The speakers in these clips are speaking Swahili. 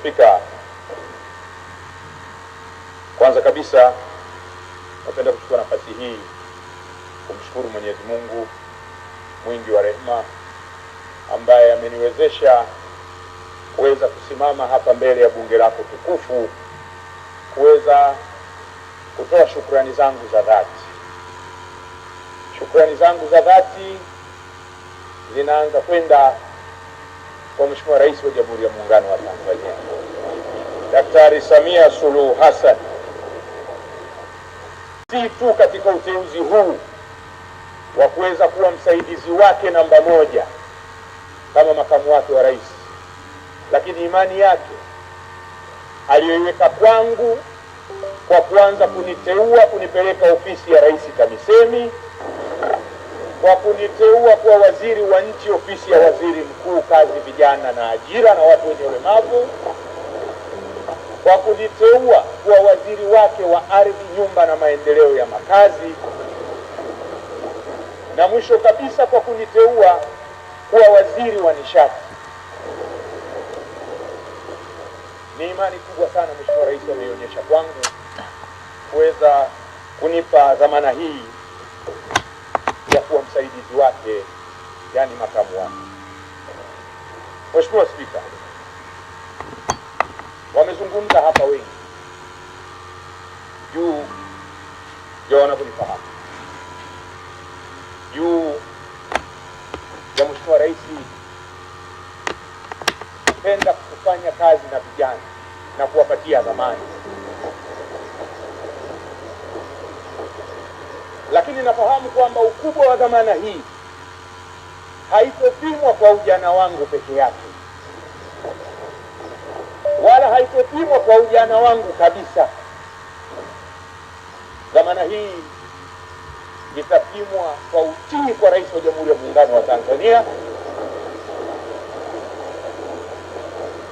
Spika, kwanza kabisa napenda kuchukua nafasi hii kumshukuru Mwenyezi Mungu mwingi wa rehema ambaye ameniwezesha kuweza kusimama hapa mbele ya bunge lako tukufu kuweza kutoa shukrani zangu za dhati. Shukrani zangu za dhati zinaanza kwenda kwa Mheshimiwa Rais wa Jamhuri ya Muungano wa Tanzania, Daktari Samia Suluhu Hassan, si tu katika uteuzi huu wa kuweza kuwa msaidizi wake namba moja kama makamu wake wa rais, lakini imani yake aliyoiweka kwangu kwa kuanza kuniteua kunipeleka ofisi ya Rais TAMISEMI, kwa kuniteua kuwa waziri wa nchi ofisi ya Waziri Mkuu Kazi, Vijana na Ajira na watu wenye ulemavu, kwa kuniteua kuwa waziri wake wa ardhi, nyumba na maendeleo ya makazi, na mwisho kabisa kwa kuniteua kuwa waziri wa nishati. Ni imani kubwa sana Mheshimiwa Rais ameionyesha kwangu kuweza kunipa dhamana hii ya kuwa msaidizi wake, yani makamu wake. Mheshimiwa Spika, wamezungumza hapa wengi juu ya wanavyonifahamu, juu ya Mheshimiwa Rais kupenda kufanya kazi na vijana na kuwapatia dhamana. Lakini nafahamu kwamba ukubwa wa dhamana hii haitopimwa kwa ujana wangu peke yake, wala haitopimwa kwa ujana wangu kabisa. Dhamana hii itapimwa kwa utii kwa Rais wa Jamhuri ya Muungano wa Tanzania.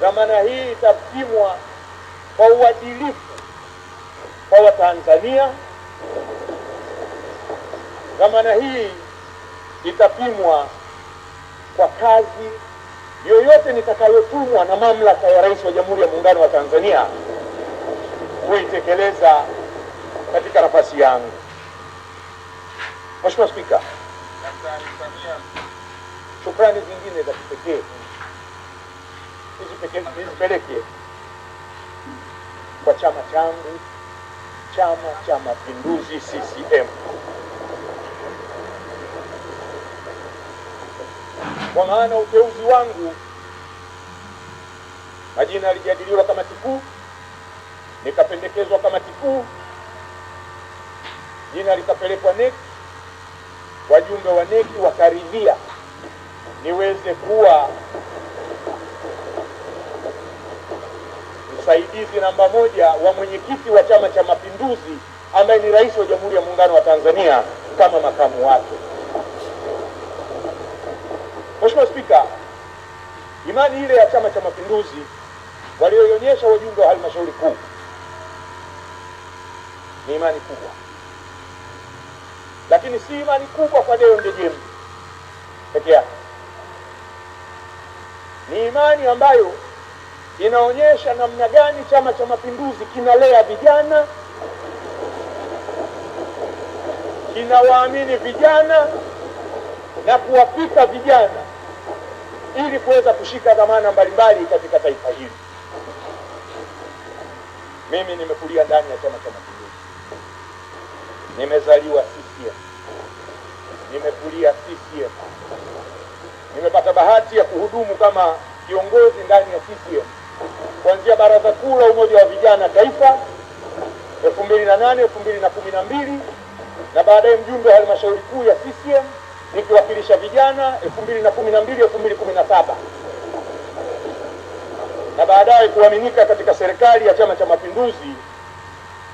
Dhamana hii itapimwa kwa uadilifu kwa Watanzania. Dhamana hii itapimwa kwa kazi yoyote nitakayotumwa na mamlaka ya Rais wa Jamhuri ya Muungano wa Tanzania kuitekeleza katika nafasi yangu. Mheshimiwa Spika, shukrani zingine za kipekee nizipeleke kwa chama changu, Chama cha Mapinduzi CCM, kwa maana uteuzi wangu, majina yalijadiliwa kamati kuu, nikapendekezwa kamati kuu, jina likapelekwa NEC, wajumbe wa NEC wakaridhia niweze kuwa msaidizi namba moja wa mwenyekiti wa Chama cha Mapinduzi ambaye ni Rais wa Jamhuri ya Muungano wa Tanzania kama makamu wake. Mheshimiwa Spika, imani ile ya Chama cha Mapinduzi walioionyesha wajumbe wa halmashauri kuu ni imani kubwa, lakini si imani kubwa kwa Deo Ndejembi peke yake. Ni imani ambayo inaonyesha namna gani Chama cha Mapinduzi kinalea vijana, kinawaamini vijana na kuwapika vijana ili kuweza kushika dhamana mbalimbali katika taifa hili. Mimi nimekulia ndani ya Chama cha Mapinduzi, nimezaliwa CCM, nimekulia CCM, nimepata bahati ya kuhudumu kama kiongozi ndani ya CCM kuanzia Baraza Kuu la Umoja wa Vijana Taifa 2008 2012, na baadaye mjumbe wa halmashauri kuu ya CCM nikiwakilisha vijana 2012 2017, na baadaye kuaminika katika serikali ya Chama cha Mapinduzi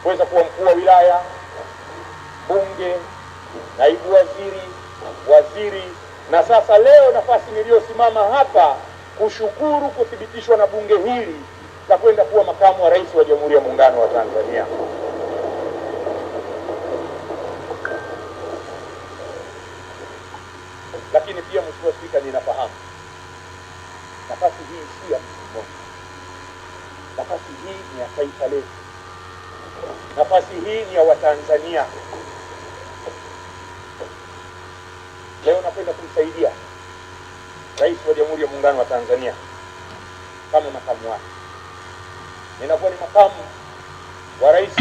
kuweza kuwa mkuu wa wilaya, bunge, naibu waziri, waziri, na sasa leo nafasi niliyosimama hapa kushukuru kuthibitishwa na bunge hili na kwenda kuwa makamu wa rais wa Jamhuri ya Muungano wa Tanzania. Lakini pia Mheshimiwa Spika, ninafahamu nafasi hii si ya mtu mmoja. nafasi hii ni ya taifa letu, nafasi hii ni ya Watanzania. Leo napenda kumsaidia Rais wa Jamhuri ya Muungano wa Tanzania kama makamu wake. Ninakuwa ni makamu wa rais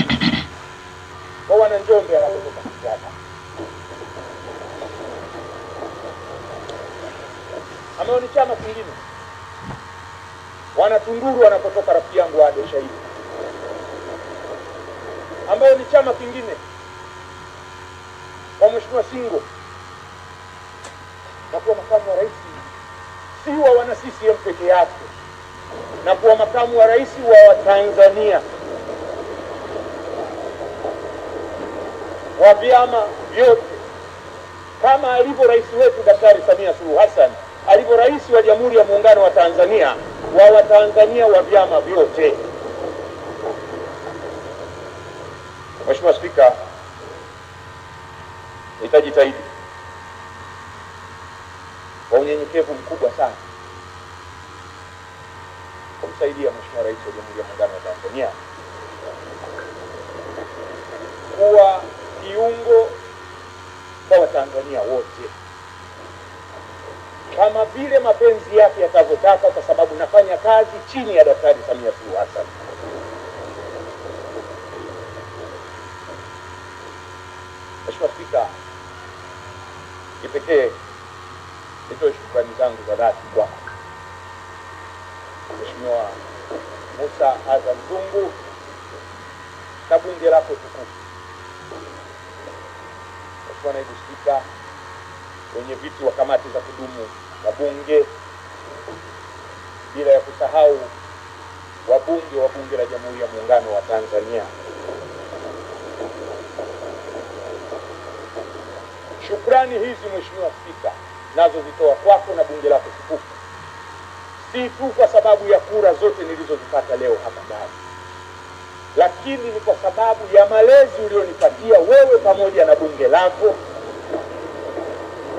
wa wana Njombe anapotoka hapa. Ambayo ni chama kingine. Wana Tunduru anapotoka rafiki yangu Ade Shahidi, ambayo ni chama kingine. Kwa Mheshimiwa Singo na kuwa makamu wa rais si wa wana CCM peke yake, na kuwa makamu wa rais wa Tanzania, wa vyama vyote, kama alivyo rais wetu Daktari Samia Suluhu Hassan, alivyo rais wa Jamhuri ya Muungano wa Tanzania, wa Watanzania wa vyama vyote. Mheshimiwa Spika, nitajitahidi kwa unyenyekevu mkubwa sana kumsaidia Mheshimiwa Rais wa Jamhuri ya Muungano wa Tanzania kuwa kiungo kwa Watanzania wote kama vile mapenzi yake yatavyotaka, kwa sababu nafanya kazi chini ya Daktari Samia Suluhu Hassan. Mheshimiwa Spika, kipekee nitoe shukrani zangu za dhati kwa Mheshimiwa Musa Azan Zungu na bunge lako tukufu, Mheshimiwa Naibu Spika, wenye viti wa kamati za kudumu wa bunge, bila ya kusahau wabunge wa Bunge la Jamhuri ya Muungano wa Tanzania. Shukrani hizi Mheshimiwa Spika nazo zitoa kwako na bunge lako tukufu, si tu kwa sababu ya kura zote nilizozipata leo hapa ndani, lakini ni kwa sababu ya malezi ulionipatia wewe pamoja na bunge lako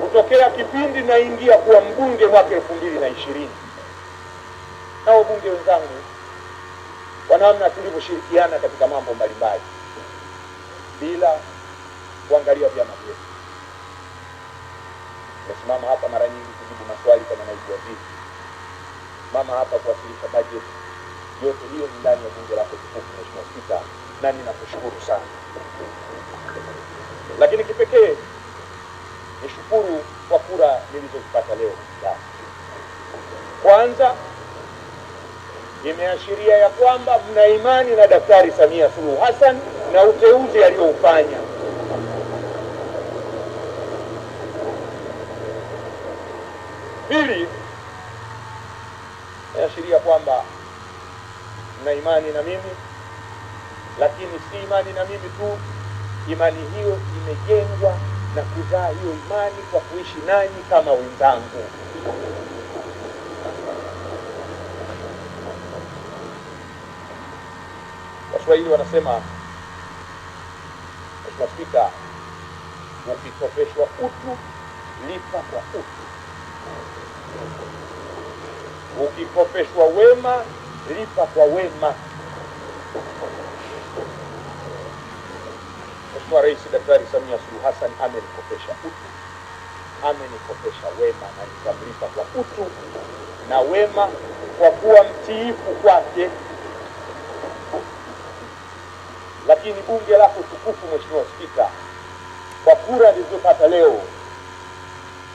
kutokea kipindi naingia kuwa mbunge mwaka 2020, na wabunge wenzangu kwa namna tulivyoshirikiana katika mambo mbalimbali bila kuangalia vyama vyetu. Nimesimama hapa mara nyingi kujibu maswali kama naibu waziri, mama hapa kuwasilisha budget. Yote hiyo ni ndani ya bunge lako tukufu Mheshimiwa Spika, na ninakushukuru sana. Lakini kipekee nishukuru kwa kura nilizozipata leo. Kwanza, imeashiria ya kwamba mna imani na Daktari Samia Suluhu Hassan na uteuzi alioufanya. Pili, imeashiria kwamba mna imani na mimi, lakini si imani na mimi tu, imani hiyo imejengwa na kuzaa hiyo imani kwa kuishi nanyi kama wenzangu. Waswahili wanasema, Mheshimiwa Spika, ukikopeshwa utu lipa kwa utu, ukikopeshwa wema lipa kwa wema. Mheshimiwa Rais Daktari Samia Suluhu Hassan amenikopesha utu, amenikopesha wema, na nitamlipa kwa utu na wema kwa kuwa mtiifu kwake. Lakini bunge lako tukufu Mheshimiwa Spika, kwa kura nilizopata leo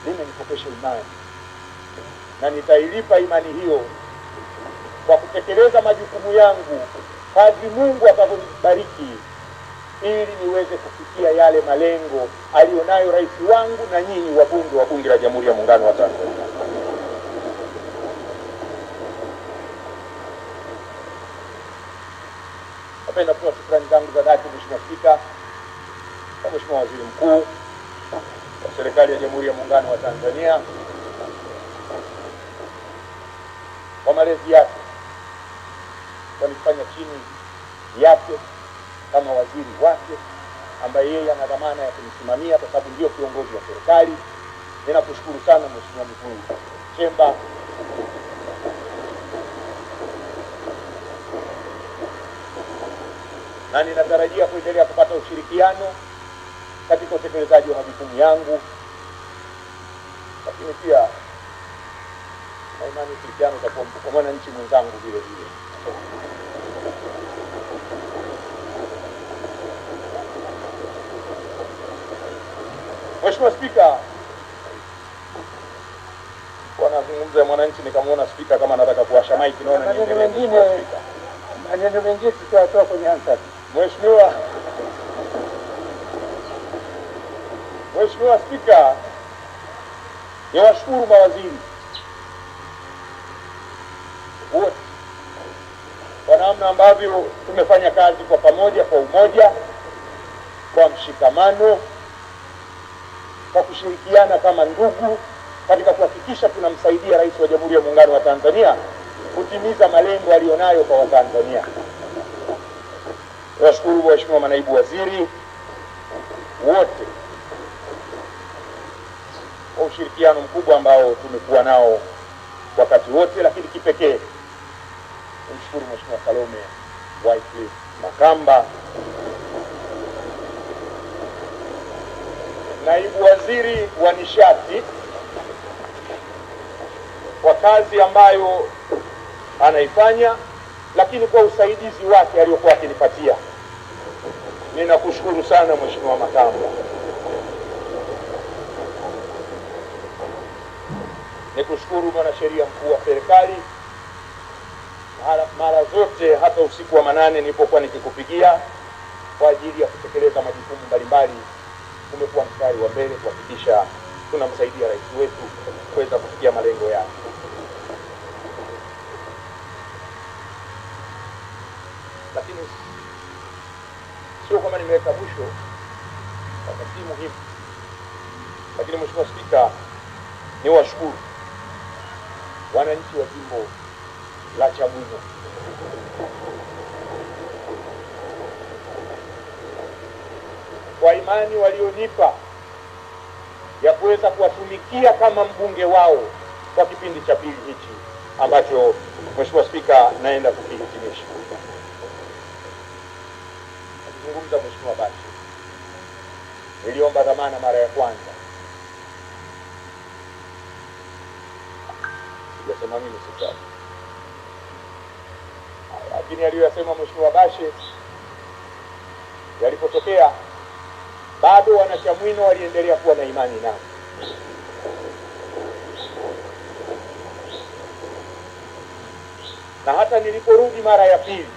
limenikopesha imani, na nitailipa imani hiyo kwa kutekeleza majukumu yangu kadri Mungu atakavyonibariki, ili niweze kufikia yale malengo alionayo rais wangu na nyinyi wabunge wa Bunge la Jamhuri ya Muungano wa Tanzania. Napenda kutoa shukrani zangu za dhati Mheshimiwa Spika kwa Mheshimiwa Waziri Mkuu wa Serikali ya Jamhuri ya Muungano wa Tanzania kwa malezi yake, kwa nifanya chini yake kama waziri wake ambaye yeye ana dhamana ya kumsimamia kwa sababu ndio kiongozi wa serikali. Ninakushukuru sana Mheshimiwa Mwigulu Nchemba na ninatarajia kuendelea kupata ushirikiano katika utekelezaji wa majukumu yangu, lakini pia na imani ushirikiano utakuwa kwa mwananchi mwenzangu vile vile. Mheshimiwa Spika, wanazungumza mwananchi, nikamwona Spika kama anataka kuwasha mic, naona maneno mengine tutatoa kwenye answer. Mheshimiwa Spika, niwashukuru mawaziri wote kwa namna ambavyo tumefanya kazi kwa pamoja, kwa umoja, kwa mshikamano, kwa kushirikiana kama ndugu katika kuhakikisha tunamsaidia Rais wa Jamhuri ya Muungano wa Tanzania kutimiza malengo aliyonayo kwa Watanzania. Niwashukuru Mheshimiwa manaibu waziri wote kwa ushirikiano mkubwa ambao tumekuwa nao wakati wote, lakini kipekee nimshukuru Mheshimiwa Salome Wycliffe Makamba, naibu waziri wa nishati, kwa kazi ambayo anaifanya, lakini kwa usaidizi wake aliyokuwa akinipatia. Ninakushukuru sana Mheshimiwa Makamba. Nikushukuru mwanasheria mkuu wa serikali, mara zote hata usiku wa manane nilipokuwa nikikupigia kwa ajili ya kutekeleza majukumu mbalimbali, umekuwa mstari wa mbele kuhakikisha tunamsaidia rais wetu kuweza kufikia malengo yake. Lakini sio kama nimeweka mwisho, wakati muhimu, lakini Mheshimiwa Spika, niwashukuru wananchi wa jimbo la Chamwino kwa imani walionipa ya kuweza kuwatumikia kama mbunge wao kwa kipindi cha pili hichi ambacho Mheshimiwa Spika naenda kukihitimisha. Akizungumza Mheshimiwa Bashe, niliomba dhamana mara ya kwanza, sijasema mimi sasa, lakini aliyosema Mheshimiwa Bashe yalipotokea, bado wanachamwino waliendelea kuwa na imani nao. Na hata niliporudi mara ya pili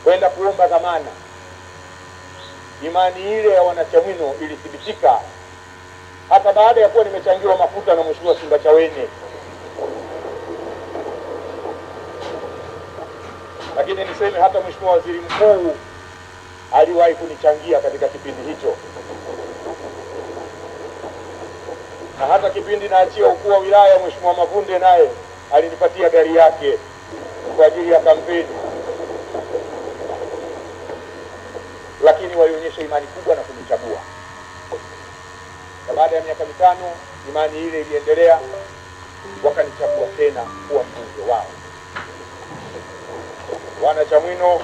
kwenda kuomba dhamana, imani ile ya wanachamwino ilithibitika hata baada ya kuwa nimechangiwa mafuta na Mheshimiwa Simbachawene. Lakini niseme hata Mheshimiwa Waziri Mkuu aliwahi kunichangia katika kipindi hicho, na hata kipindi naachia ukuu wa wilaya Mheshimiwa Mavunde naye alinipatia gari yake kwa ajili ya kampeni. Lakini walionyesha imani kubwa na kunichagua, na baada ya miaka 5 imani ile iliendelea, wakanichagua tena kuwa mbunge wao. Wana Chamwino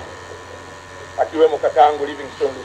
akiwemo kakaangu Livingstone